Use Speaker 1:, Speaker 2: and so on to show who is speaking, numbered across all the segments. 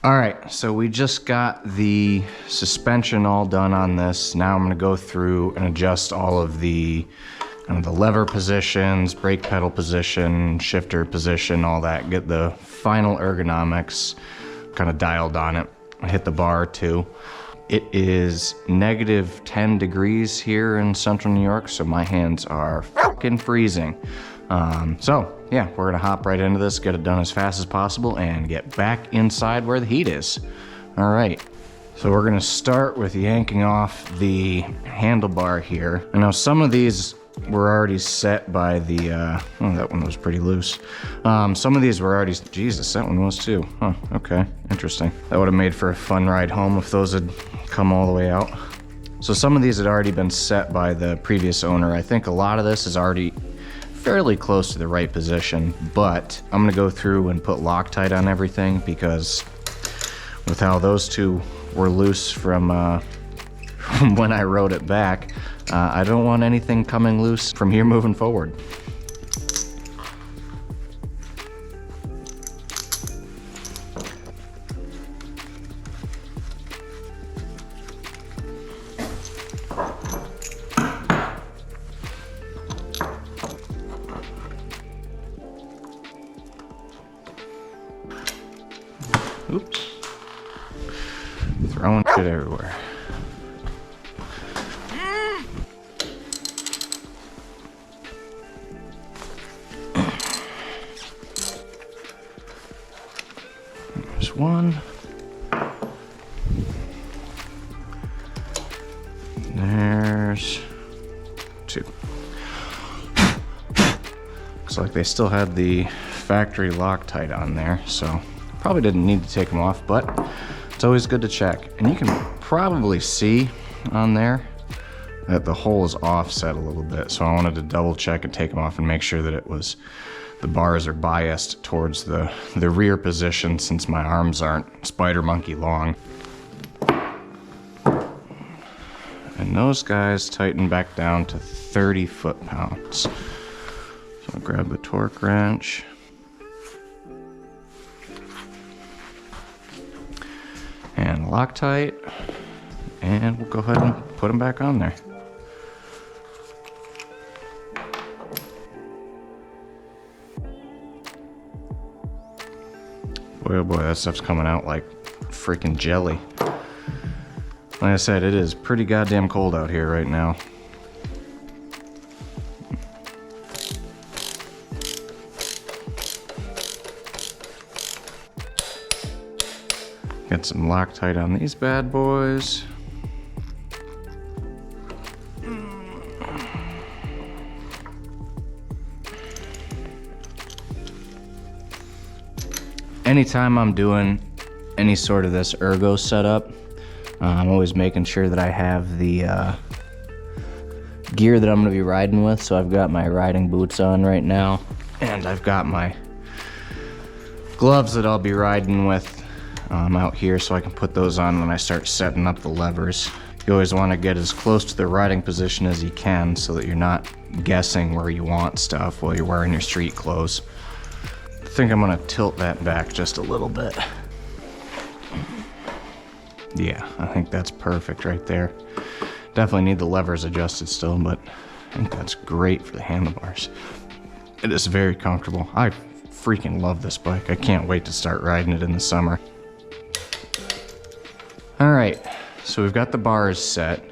Speaker 1: All right, so we just got the suspension all done on this. Now I'm gonna go through and adjust all of the lever positions, brake pedal position, shifter position, all that. Get the final ergonomics kind of dialed on it. I hit the bar too. It is negative 10 degrees here in central New York, so my hands are fucking freezing. So yeah, we're gonna hop right into this, get it done as fast as possible, and get back inside where the heat is. All right, so we're gonna start with yanking off the handlebar here. I know some of these were already set by the, oh, that one was pretty loose. Some of these were already, Jesus, that one was too. Huh, okay, interesting. That would have made for a fun ride home if those had come all the way out. So some of these had already been set by the previous owner. I think a lot of this is already fairly close to the right position, but I'm gonna go through and put Loctite on everything because with how those two were loose from when I rode it back, I don't want anything coming loose from here moving forward. Oops. Throwing shit everywhere. There's one. There's two. Looks like they still had the factory Loctite on there, so probably didn't need to take them off, but it's always good to check. And you can probably see on there that the hole is offset a little bit, so I wanted to double check and take them off and make sure that it was, the bars are biased towards the rear position since my arms aren't spider monkey long. And those guys tighten back down to 30 foot-pounds. So I'll grab the torque wrench. And Loctite, and we'll go ahead and put them back on there. Boy, oh boy, that stuff's coming out like freaking jelly. Like I said, it is pretty goddamn cold out here right now. Get some Loctite on these bad boys. Anytime I'm doing any sort of this ergo setup, I'm always making sure that I have the gear that I'm gonna be riding with. So I've got my riding boots on right now, and I've got my gloves that I'll be riding with out here, so I can put those on when I start setting up the levers. You always want to get as close to the riding position as you can so that you're not guessing where you want stuff while you're wearing your street clothes. I think I'm going to tilt that back just a little bit. Yeah, I think that's perfect right there. Definitely need the levers adjusted still, but I think that's great for the handlebars. It is very comfortable. I freaking love this bike. I can't wait to start riding it in the summer. All right, so we've got the bars set.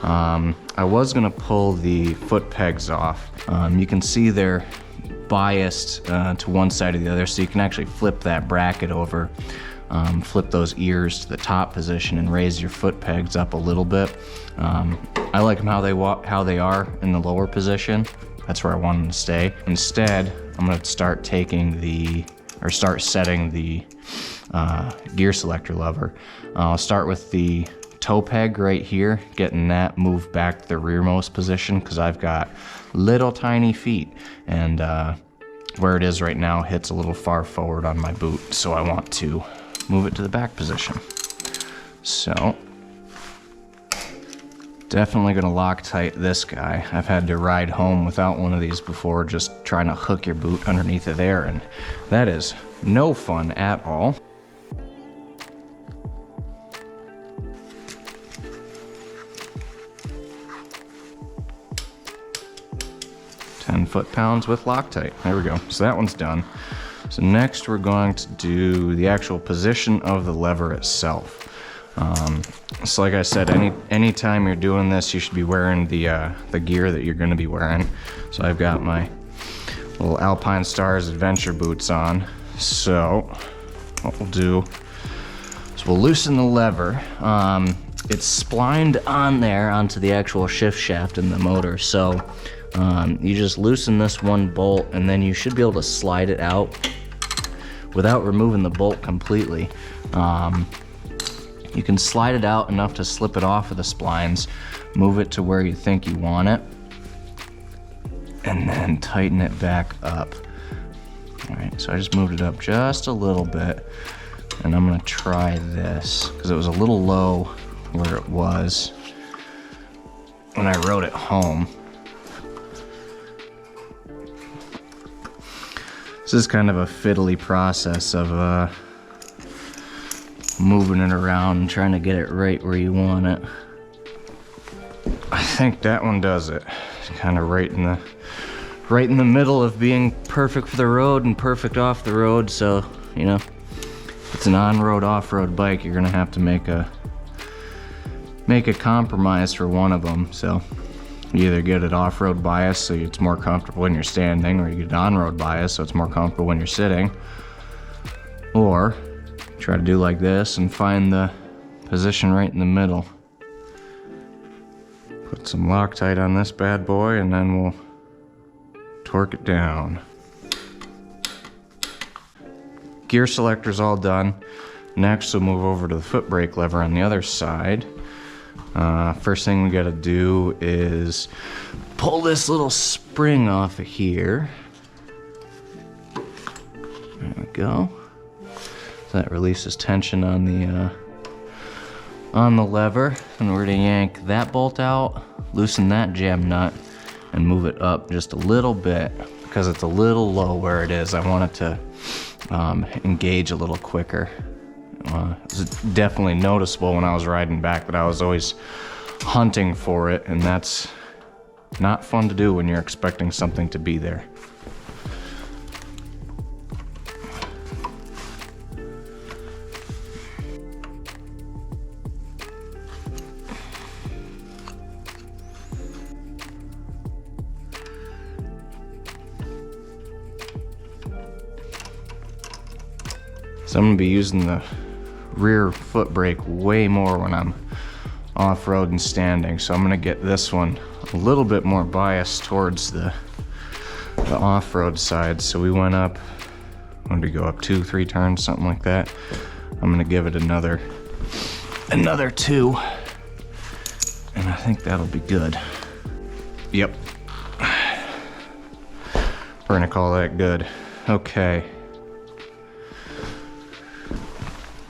Speaker 1: I was gonna pull the foot pegs off. You can see they're biased to one side or the other, so you can actually flip that bracket over, flip those ears to the top position and raise your foot pegs up a little bit. I like them how they are in the lower position. That's where I want them to stay. Instead, I'm gonna start setting the gear selector lever. I'll start with the toe peg right here, getting that moved back to the rearmost position because I've got little tiny feet, and where it is right now hits a little far forward on my boot, so I want to move it to the back position. So definitely gonna Loctite this guy. I've had to ride home without one of these before, just trying to hook your boot underneath of there, and that is no fun at all. foot-pounds with Loctite. There we go. So that one's done. So next we're going to do the actual position of the lever itself. So like I said, anytime you're doing this, you should be wearing the gear that you're going to be wearing. So I've got my little Alpine Stars adventure boots on. So what we'll do is we'll loosen the lever. It's splined on there onto the actual shift shaft in the motor. So you just loosen this one bolt and then you should be able to slide it out without removing the bolt completely. You can slide it out enough to slip it off of the splines, move it to where you think you want it, and then tighten it back up. All right, so I just moved it up just a little bit, and I'm gonna try this, because it was a little low where it was when I rode it home. This is kind of a fiddly process of moving it around and trying to get it right where you want it. I think that one does it. It's kind of right in the middle of being perfect for the road and perfect off the road. So, you know, if it's an on-road, off-road bike, you're gonna have to make a compromise for one of them. So you either get it off-road bias so it's more comfortable when you're standing, or you get on-road bias so it's more comfortable when you're sitting, or try to do like this and find the position right in the middle. Put some Loctite on this bad boy and then we'll torque it down. Gear selector's all done. Next we'll move over to the foot brake lever on the other side. First thing we gotta do is pull this little spring off of here. There we go. So that releases tension on the lever, and we're gonna yank that bolt out, loosen that jam nut, and move it up just a little bit because it's a little low where it is. I want it to engage a little quicker. It was definitely noticeable when I was riding back that I was always hunting for it, and that's not fun to do when you're expecting something to be there. So I'm gonna be using the rear foot brake way more when I'm off-road and standing. So I'm gonna get this one a little bit more biased towards the off-road side. So we went up, when did we go up 2-3 turns, something like that. I'm gonna give it another 2, and I think that'll be good. Yep. We're gonna call that good. Okay.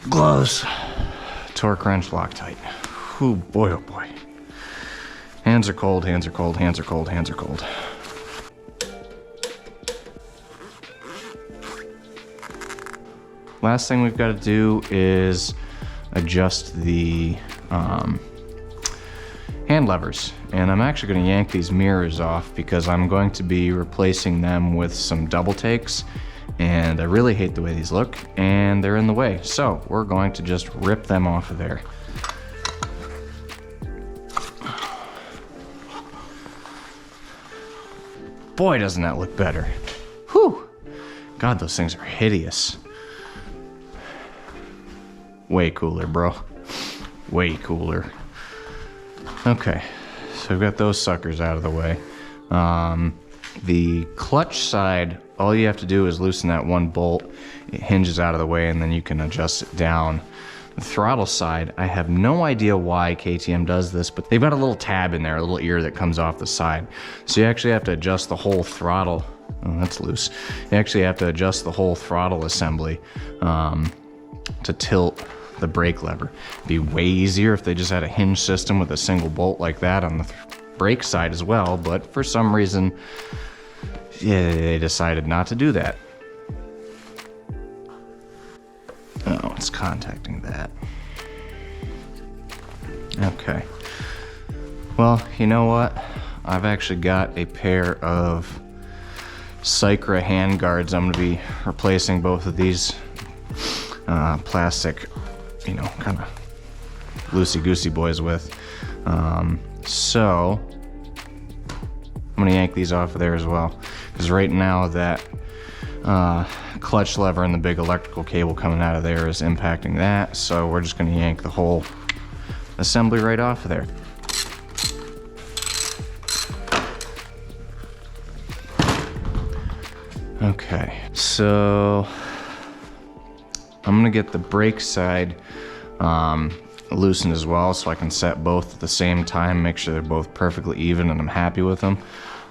Speaker 1: Gloves, torque wrench, Loctite. Oh boy, oh boy. Hands are cold, hands are cold, hands are cold, hands are cold. Last thing we've got to do is adjust the hand levers. And I'm actually going to yank these mirrors off because I'm going to be replacing them with some double takes. And I really hate the way these look, and they're in the way. So we're going to just rip them off of there. Boy, doesn't that look better. Whew. God, those things are hideous. Way cooler, bro. Way cooler. Okay, so we've got those suckers out of the way. The clutch side, all you have to do is loosen that one bolt. It hinges out of the way and then you can adjust it down. The throttle side, I have no idea why KTM does this, but they've got a little tab in there, a little ear that comes off the side. So you actually have to adjust the whole throttle. Oh, that's loose. You actually have to adjust the whole throttle assembly to tilt the brake lever. It'd be way easier if they just had a hinge system with a single bolt like that on the brake side as well, but for some reason, yeah, they decided not to do that. Oh, it's contacting that. Okay. Well, you know what? I've actually got a pair of Sycra hand guards. I'm gonna be replacing both of these plastic, you know, kind of loosey-goosey boys with. So I'm gonna yank these off of there as well, because right now that clutch lever and the big electrical cable coming out of there is impacting that. So we're just gonna yank the whole assembly right off of there. Okay, so I'm gonna get the brake side loosened as well, so I can set both at the same time, make sure they're both perfectly even and I'm happy with them.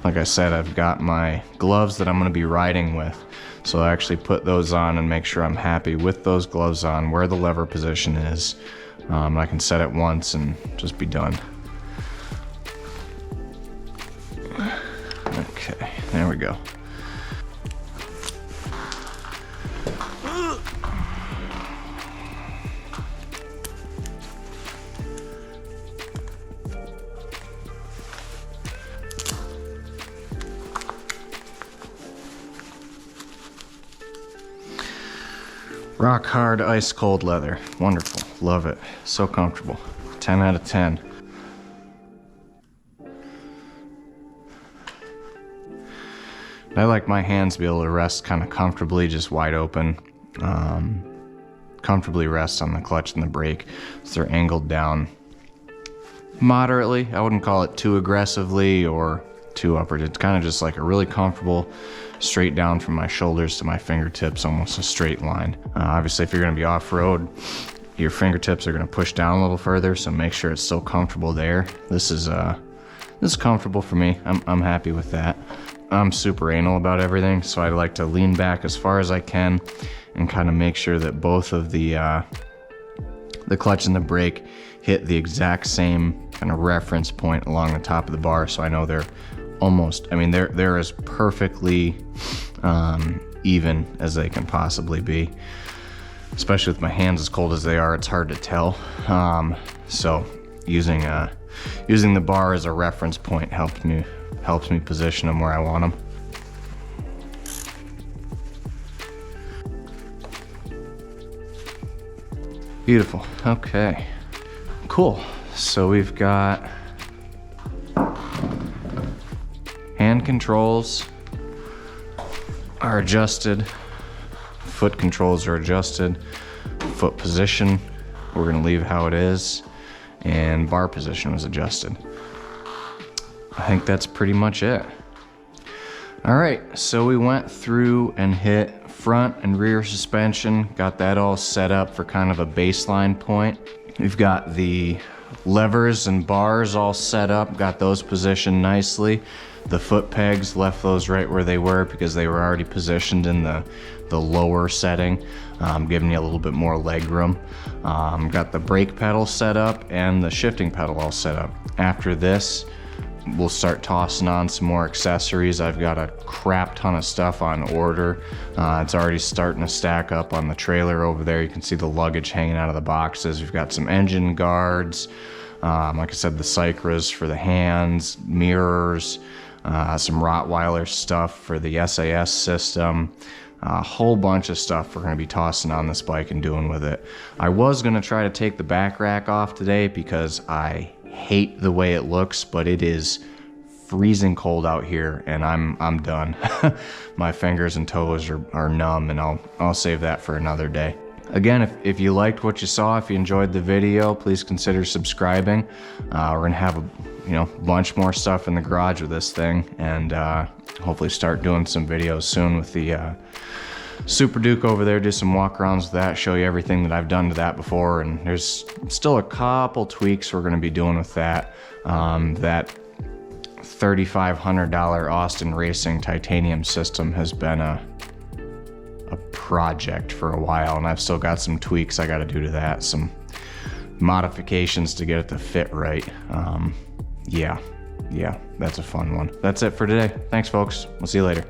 Speaker 1: Like I said, I've got my gloves that I'm gonna be riding with, so I actually put those on and make sure I'm happy with those gloves on, where the lever position is. I can set it once and just be done. Okay, there we go. Rock hard, ice cold leather. Wonderful. Love it. So comfortable. 10 out of 10. I like my hands to be able to rest kind of comfortably, just wide open. Comfortably rest on the clutch and the brake. So they're angled down moderately. I wouldn't call it too aggressively or too upward. It's kind of just like a really comfortable, straight down from my shoulders to my fingertips, almost a straight line. Obviously, if you're gonna be off-road, your fingertips are gonna push down a little further, so make sure it's still comfortable there. This is comfortable for me. I'm happy with that. I'm super anal about everything, so I like to lean back as far as I can and kind of make sure that both of the clutch and the brake hit the exact same kind of reference point along the top of the bar, so I know they're almost, I mean, they're as perfectly even as they can possibly be. Especially with my hands as cold as they are, it's hard to tell. So using the bar as a reference point helps me position them where I want them. Beautiful. Okay. Cool. So we've got hand controls are adjusted, foot controls are adjusted, foot position we're gonna leave how it is, and bar position was adjusted. I think that's pretty much it. All right, so we went through and hit front and rear suspension, got that all set up for kind of a baseline point. We've got the levers and bars all set up, got those positioned nicely. The foot pegs, left those right where they were because they were already positioned in the lower setting, giving you a little bit more leg room. Got the brake pedal set up and the shifting pedal all set up. After this, we'll start tossing on some more accessories. I've got a crap ton of stuff on order. It's already starting to stack up on the trailer over there. You can see the luggage hanging out of the boxes. We've got some engine guards, like I said, the Sycras for the hands, mirrors, some Rottweiler stuff for the SAS system, a whole bunch of stuff we're gonna be tossing on this bike and doing with it. I was gonna try to take the back rack off today because I hate the way it looks, but it is freezing cold out here and I'm done. My fingers and toes are numb, and I'll save that for another day. Again, if you liked what you saw, if you enjoyed the video, please consider subscribing. We're gonna have a bunch more stuff in the garage with this thing, and hopefully start doing some videos soon with the Super Duke over there, do some walk-arounds with that, show you everything that I've done to that before, and there's still a couple tweaks we're gonna be doing with that. That $3,500 Austin Racing titanium system has been a project for a while, and I've still got some tweaks I gotta do to that, some modifications to get it to fit right. Yeah, that's a fun one. That's it for today. Thanks, folks. We'll see you later.